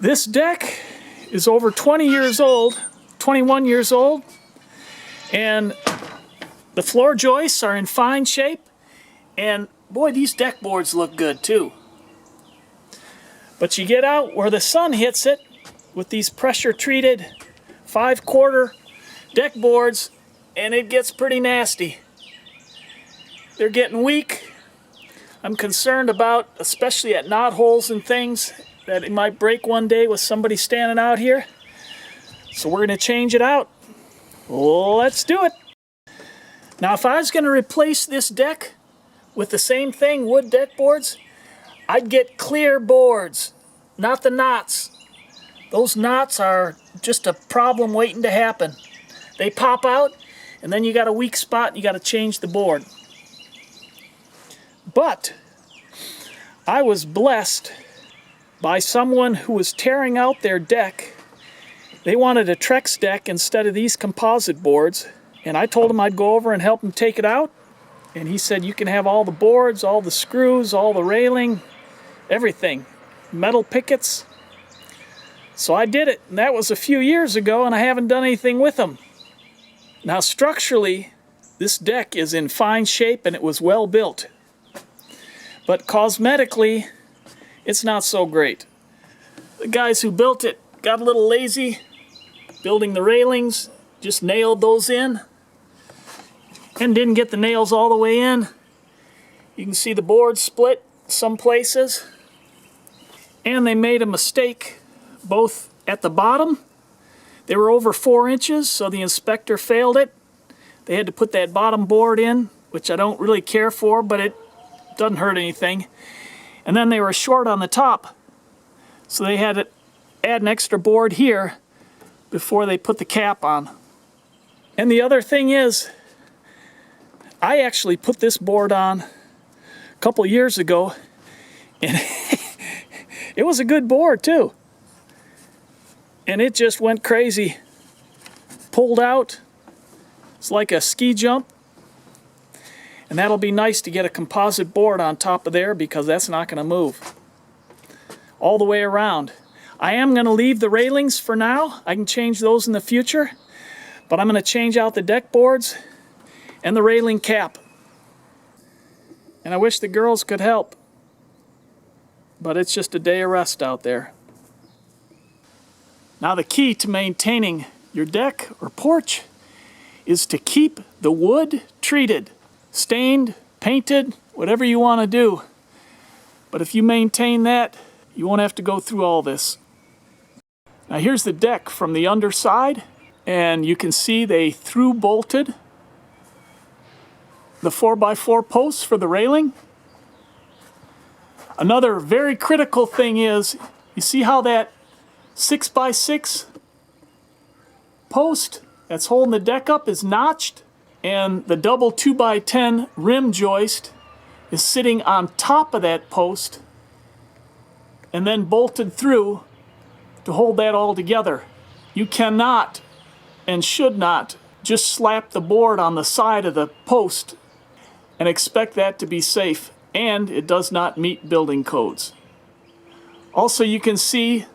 This deck is over 20 years old, 21 years old, and the floor joists are in fine shape, and boy, these deck boards look good too. But you get out where the sun hits it with these pressure treated 5/4 deck boards and it gets pretty nasty. They're getting weak. I'm concerned about, especially at knot holes and things, that it might break one day with somebody standing out here. So we're going to change it out. Let's do it. Now if I was going to replace this deck with the same thing, wood deck boards, I'd get clear boards, not the knots. Those knots are just a problem waiting to happen. They pop out and then you got a weak spot and you got to change the board. But I was blessed by someone who was tearing out their deck. They wanted a Trex deck instead of these composite boards, and I told him I'd go over and help him take it out, and he said you can have all the boards, all the screws, all the railing, everything, metal pickets. So I did it, and that was a few years ago, and I haven't done anything with them. Now structurally, this deck is in fine shape and it was well built, but cosmetically it's not so great. The guys who built it got a little lazy building the railings, just nailed those in and didn't get the nails all the way in. You can see the board split some places, and they made a mistake both at the bottom. They were over 4 inches, so the inspector failed it. They had to put that bottom board in, which I don't really care for, but it doesn't hurt anything. And then they were short on the top, so they had to add an extra board here before they put the cap on. And the other thing is, I actually put this board on a couple years ago, and it was a good board too. And it just went crazy. Pulled out. It's like a ski jump. And that'll be nice to get a composite board on top of there because that's not going to move all the way around. I am going to leave the railings for now. I can change those in the future. But I'm going to change out the deck boards and the railing cap. And I wish the girls could help. But it's just a day of rest out there. Now the key to maintaining your deck or porch is to keep the wood treated. Stained, painted, whatever you want to do. But if you maintain that, you won't have to go through all this. Now here's the deck from the underside, and you can see they through bolted the 4x4 posts for the railing. Another very critical thing is, you see how that 6x6 post that's holding the deck up is notched? And the double 2x10 rim joist is sitting on top of that post and then bolted through to hold that all together. You cannot and should not just slap the board on the side of the post and expect that to be safe, and it does not meet building codes. Also, you can see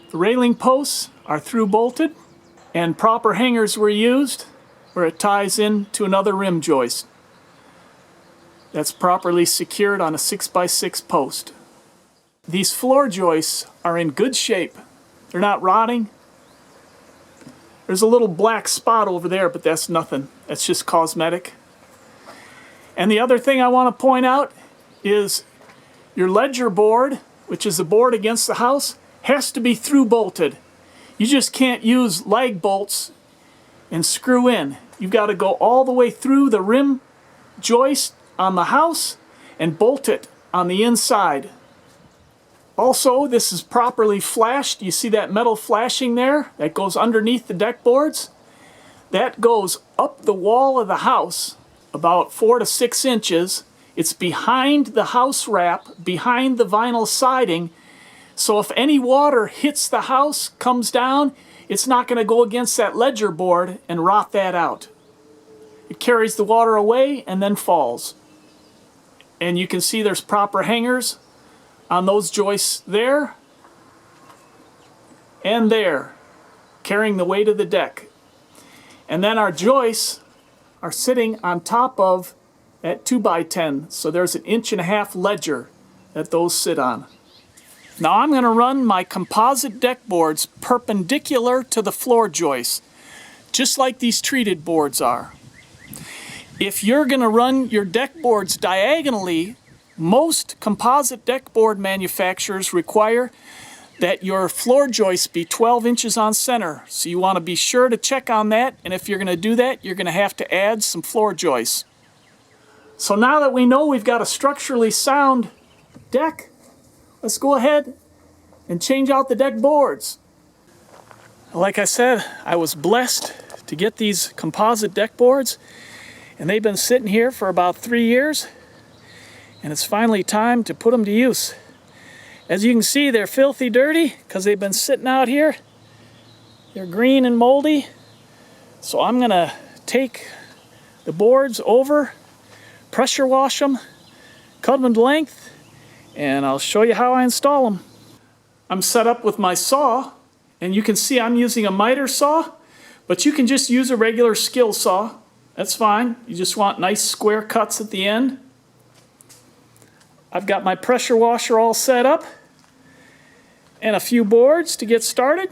the railing posts are through bolted and proper hangers were used where it ties in to another rim joist that's properly secured on a 6x6 post. These floor joists are in good shape. They're not rotting. There's a little black spot over there, but that's nothing. That's just cosmetic. And the other thing I want to point out is your ledger board, which is the board against the house, has to be through bolted. You just can't use lag bolts and screw in. You've got to go all the way through the rim joist on the house and bolt it on the inside. Also, this is properly flashed. You see that metal flashing there? That goes underneath the deck boards. That goes up the wall of the house about 4 to 6 inches. It's behind the house wrap, behind the vinyl siding. So if any water hits the house, comes down, it's not going to go against that ledger board and rot that out. It carries the water away and then falls. And you can see there's proper hangers on those joists there. and there, carrying the weight of the deck. And then our joists are sitting on top of that 2x10, so there's an 1.5-inch ledger that those sit on. Now I'm going to run my composite deck boards perpendicular to the floor joists, just like these treated boards are. If you're going to run your deck boards diagonally, most composite deck board manufacturers require that your floor joists be 12 inches on center. So you want to be sure to check on that, and if you're going to do that, you're going to have to add some floor joists. So now that we know we've got a structurally sound deck, let's go ahead and change out the deck boards. Like I said, I was blessed to get these composite deck boards, and they've been sitting here for about 3 years, and it's finally time to put them to use. As you can see, they're filthy dirty because they've been sitting out here. They're green and moldy. So I'm gonna take the boards over, pressure wash them, cut them to length, and I'll show you how I install them. I'm set up with my saw, and you can see I'm using a miter saw, but you can just use a regular skill saw. That's fine. You just want nice square cuts at the end. I've got my pressure washer all set up and a few boards to get started.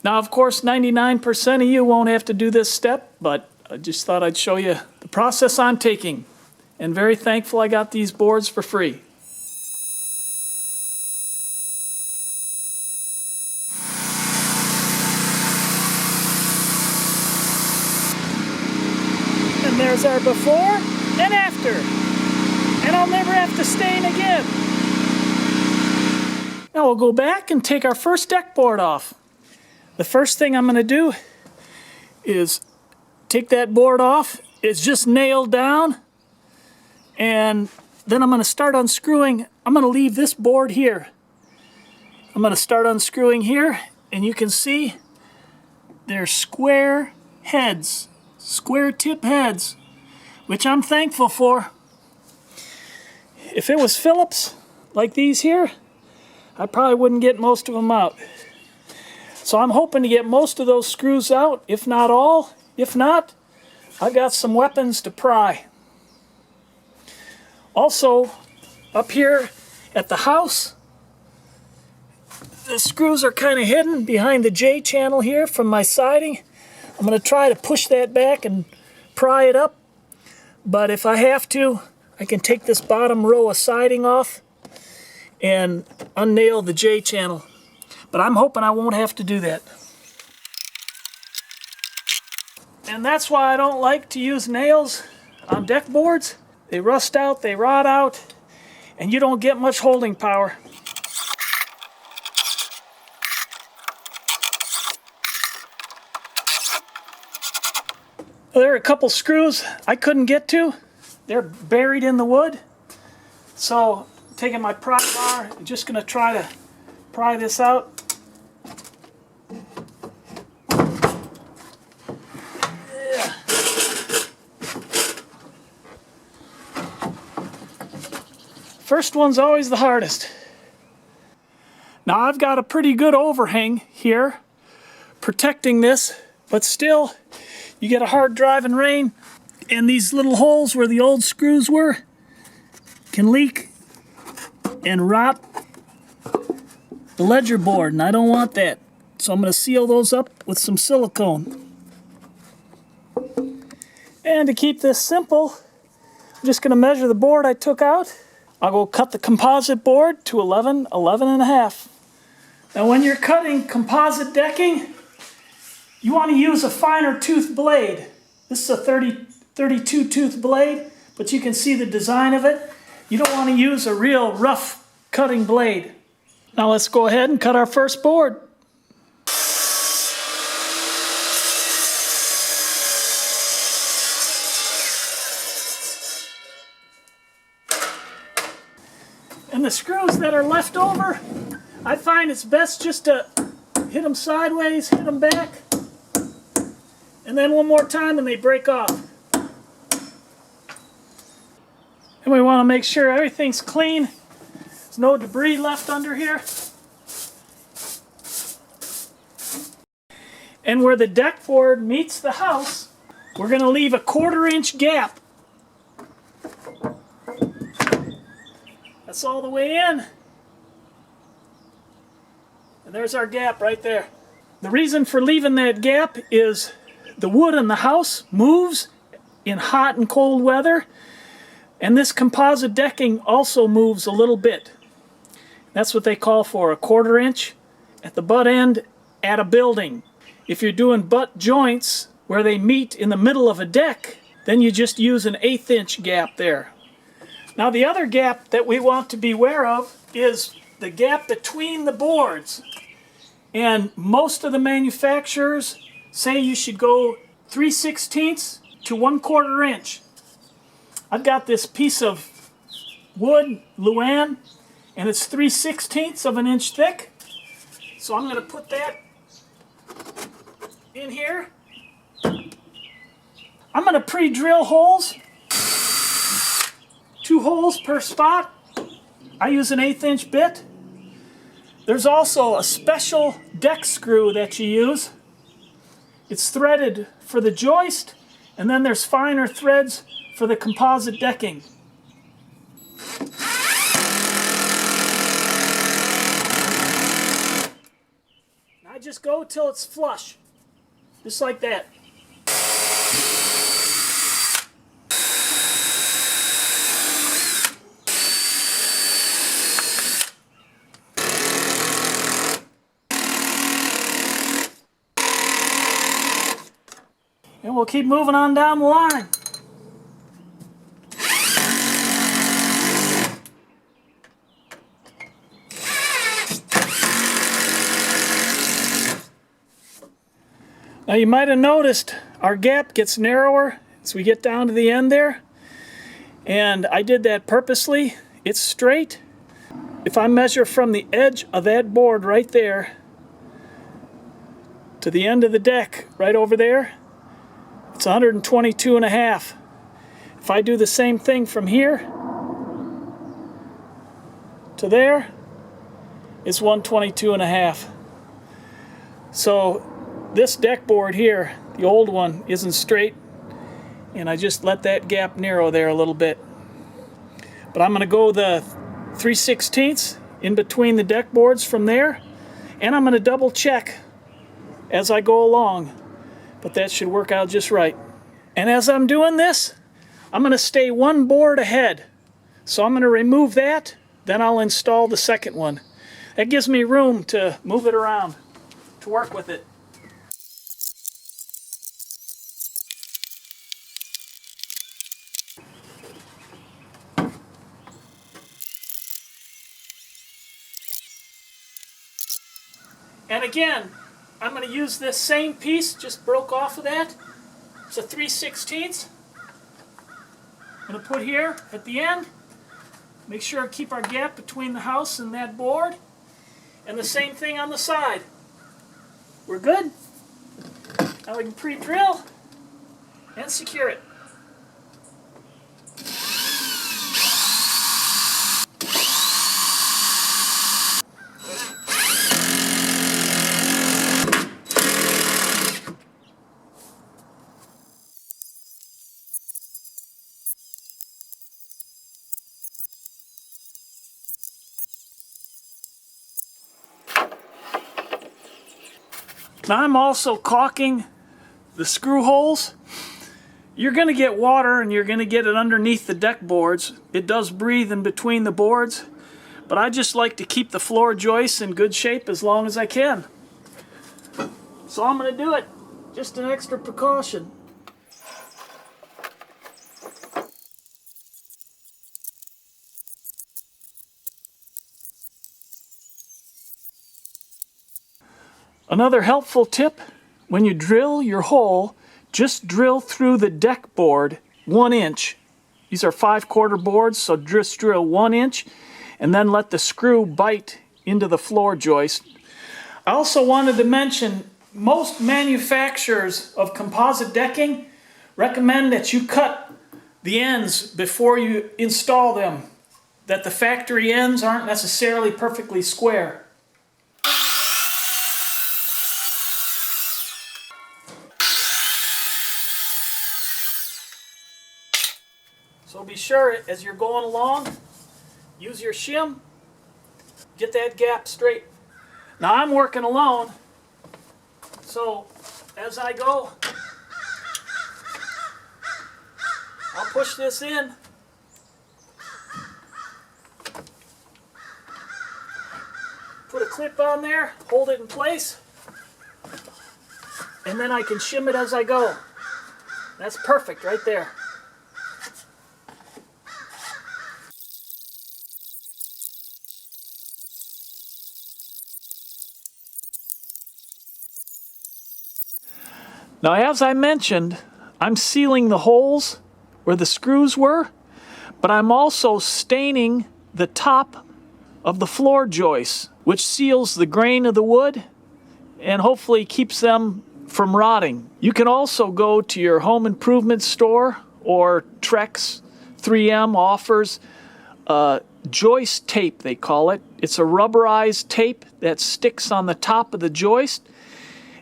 Now, of course, 99% of you won't have to do this step, but I just thought I'd show you the process I'm taking. And very thankful I got these boards for free. And there's our before and after. And I'll never have to stain again. Now we'll go back and take our first deck board off. The first thing I'm going to do is take that board off. It's just nailed down. And then I'm going to start unscrewing. I'm going to leave this board here. I'm going to start unscrewing here, and you can see they're square heads, square tip heads, which I'm thankful for. If it was Phillips, like these here, I probably wouldn't get most of them out. So I'm hoping to get most of those screws out, if not all. If not, I've got some weapons to pry. Also, up here at the house, the screws are kind of hidden behind the J channel here from my siding. I'm going to try to push that back and pry it up. But if I have to, I can take this bottom row of siding off and unnail the J channel. But I'm hoping I won't have to do that. And that's why I don't like to use nails on deck boards. They rust out, they rot out, and you don't get much holding power. There are a couple screws I couldn't get to. They're buried in the wood. So, taking my pry bar, I'm just going to try to pry this out. Yeah. First one's always the hardest. Now I've got a pretty good overhang here protecting this, but still you get a hard driving rain and these little holes where the old screws were can leak and rot the ledger board, and I don't want that. So I'm going to seal those up with some silicone. And to keep this simple, I'm just going to measure the board I took out. I'll go cut the composite board to 11 and a half. Now when you're cutting composite decking, you want to use a finer tooth blade. This is a 32 tooth blade, but you can see the design of it. You don't want to use a real rough cutting blade. Now let's go ahead and cut our first board. And the screws that are left over, I find it's best just to hit them sideways, hit them back, and then one more time and they break off. And we want to make sure everything's clean. There's no debris left under here. And where the deck board meets the house, we're going to leave a 1/4 inch gap. That's all the way in. And there's our gap right there. The reason for leaving that gap is the wood in the house moves in hot and cold weather, and this composite decking also moves a little bit. That's what they call for a 1/4 inch at the butt end at a building. If you're doing butt joints where they meet in the middle of a deck, then you just use an 1/8 inch gap there. Now the other gap that we want to be aware of is the gap between the boards. And most of the manufacturers say you should go 3/16 to 1/4 inch. I've got this piece of wood, Luan, and it's 3/16 of an inch thick. So I'm going to put that in here. I'm going to pre-drill holes. 2 holes per spot. I use an 1/8 inch bit. There's also a special deck screw that you use. It's threaded for the joist, and then there's finer threads for the composite decking. I just go till it's flush, just like that. And we'll keep moving on down the line. Now you might have noticed our gap gets narrower as we get down to the end there. And I did that purposely. It's straight. If I measure from the edge of that board right there to the end of the deck right over there, it's 122.5. If I do the same thing from here to there, it's 122.5. So this deck board here, the old one, isn't straight, and I just let that gap narrow there a little bit. But I'm going to go the 3/16 in between the deck boards from there, and I'm going to double check as I go along. But that should work out just right. And as I'm doing this, I'm going to stay 1 board ahead. So I'm going to remove that, then I'll install the second one. That gives me room to move it around, to work with it. And again, I'm going to use this same piece, just broke off of that. It's a 3/16. I'm going to put here at the end. Make sure I keep our gap between the house and that board. And the same thing on the side. We're good. Now we can pre-drill and secure it. Now I'm also caulking the screw holes. You're going to get water and you're going to get it underneath the deck boards. It does breathe in between the boards, but I just like to keep the floor joists in good shape as long as I can. So I'm going to do it, just an extra precaution. Another helpful tip, when you drill your hole, just drill through the deck board 1 inch. These are 5/4 boards, so just drill 1 inch and then let the screw bite into the floor joist. I also wanted to mention, most manufacturers of composite decking recommend that you cut the ends before you install them, that the factory ends aren't necessarily perfectly square. be sure as you're going along, use your shim, get that gap straight. Now I'm working alone, so as I go, I'll push this in. Put a clip on there, hold it in place, and then I can shim it as I go. That's perfect right there. Now, as I mentioned, I'm sealing the holes where the screws were, but I'm also staining the top of the floor joists, which seals the grain of the wood and hopefully keeps them from rotting. You can also go to your home improvement store, or Trex 3M offers joist tape, they call it. It's a rubberized tape that sticks on the top of the joist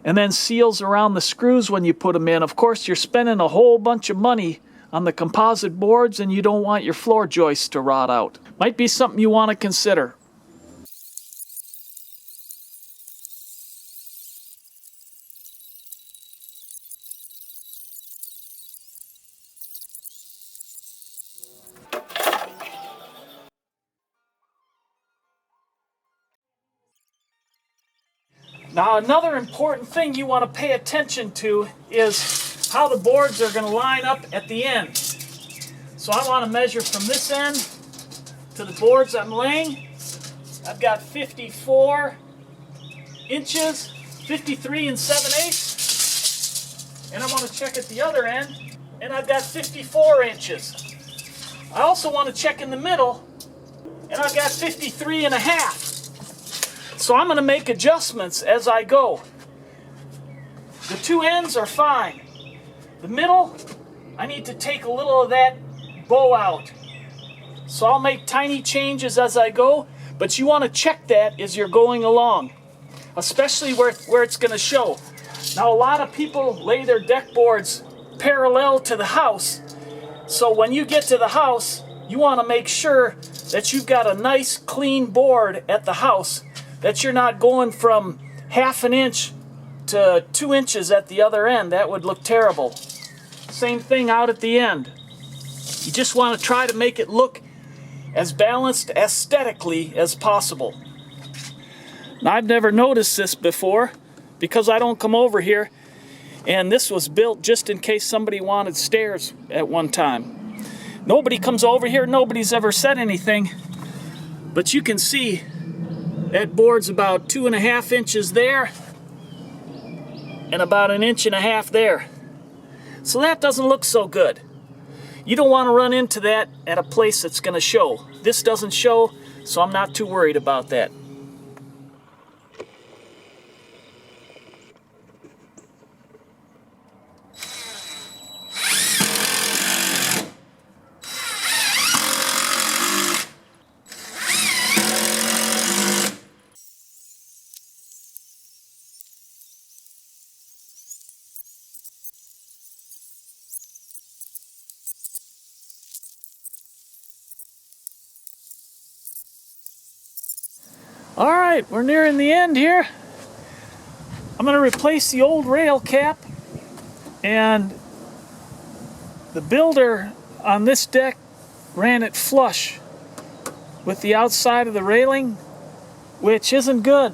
and then seals around the screws when you put them in. Of course, you're spending a whole bunch of money on the composite boards and you don't want your floor joists to rot out. Might be something you want to consider. Now, another important thing you want to pay attention to is how the boards are going to line up at the end. So I want to measure from this end to the boards I'm laying. I've got 54 inches, 53 and 7/8. And I want to check at the other end, and I've got 54 inches. I also want to check in the middle, and I've got 53 and a half. So I'm going to make adjustments as I go. The two ends are fine. The middle, I need to take a little of that bow out. So I'll make tiny changes as I go, but you want to check that as you're going along, especially where it's going to show. Now, a lot of people lay their deck boards parallel to the house. So when you get to the house, you want to make sure that you've got a nice clean board at the house, that you're not going from 1/2 inch to 2 inches at the other end. That would look terrible. Same thing out at the end. You just want to try to make it look as balanced aesthetically as possible. Now, I've never noticed this before because I don't come over here, and this was built just in case somebody wanted stairs at one time. Nobody comes over here, nobody's ever said anything, but you can see that board's about 2.5 inches there and about 1.5 inches there. So that doesn't look so good. You don't want to run into that at a place that's going to show. This doesn't show, so I'm not too worried about that. All right, we're nearing the end here. I'm going to replace the old rail cap, and the builder on this deck ran it flush with the outside of the railing, which isn't good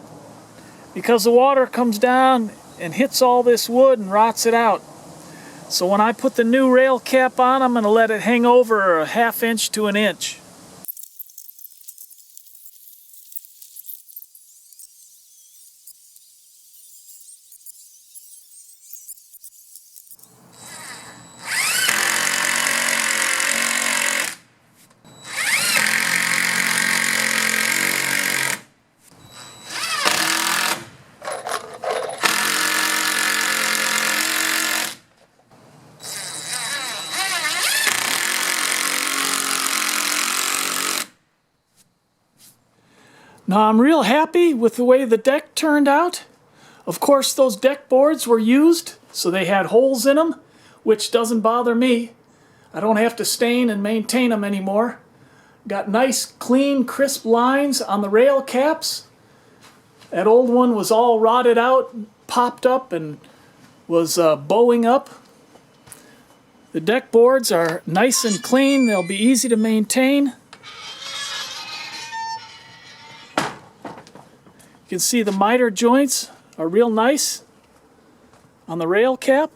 because the water comes down and hits all this wood and rots it out. So when I put the new rail cap on, I'm going to let it hang over 1/2 inch to 1 inch. Now, I'm real happy with the way the deck turned out. Of course, those deck boards were used, so they had holes in them, which doesn't bother me. I don't have to stain and maintain them anymore. Got nice, clean, crisp lines on the rail caps. That old one was all rotted out, popped up, and was bowing up. The deck boards are nice and clean. They'll be easy to maintain. You can see the miter joints are real nice on the rail cap.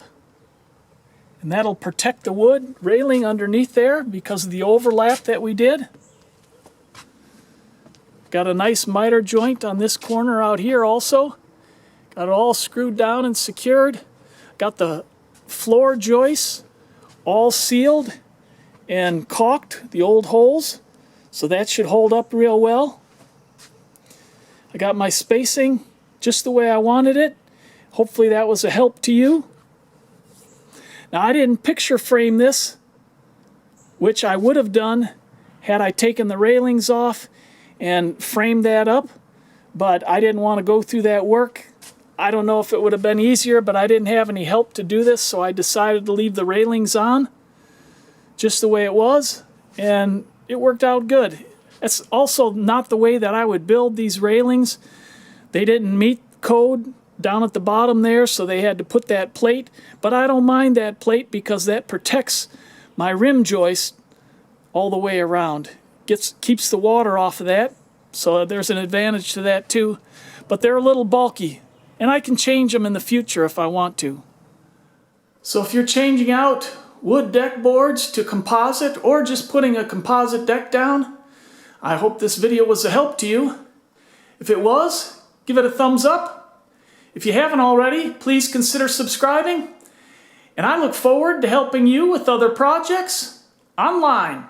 And that'll protect the wood railing underneath there because of the overlap that we did. Got a nice miter joint on this corner out here also. Got it all screwed down and secured. Got the floor joists all sealed and caulked, the old holes. So that should hold up real well. I got my spacing just the way I wanted it. Hopefully that was a help to you. Now, I didn't picture frame this, which I would have done had I taken the railings off and framed that up, but I didn't want to go through that work. I don't know if it would have been easier, but I didn't have any help to do this, so I decided to leave the railings on just the way it was, and it worked out good. That's also not the way that I would build these railings. They didn't meet code down at the bottom there, so they had to put that plate, but I don't mind that plate because that protects my rim joist all the way around. Keeps the water off of that, so there's an advantage to that too. But they're a little bulky, and I can change them in the future if I want to. So if you're changing out wood deck boards to composite or just putting a composite deck down, I hope this video was a help to you. If it was, give it a thumbs up. If you haven't already, please consider subscribing. And I look forward to helping you with other projects online.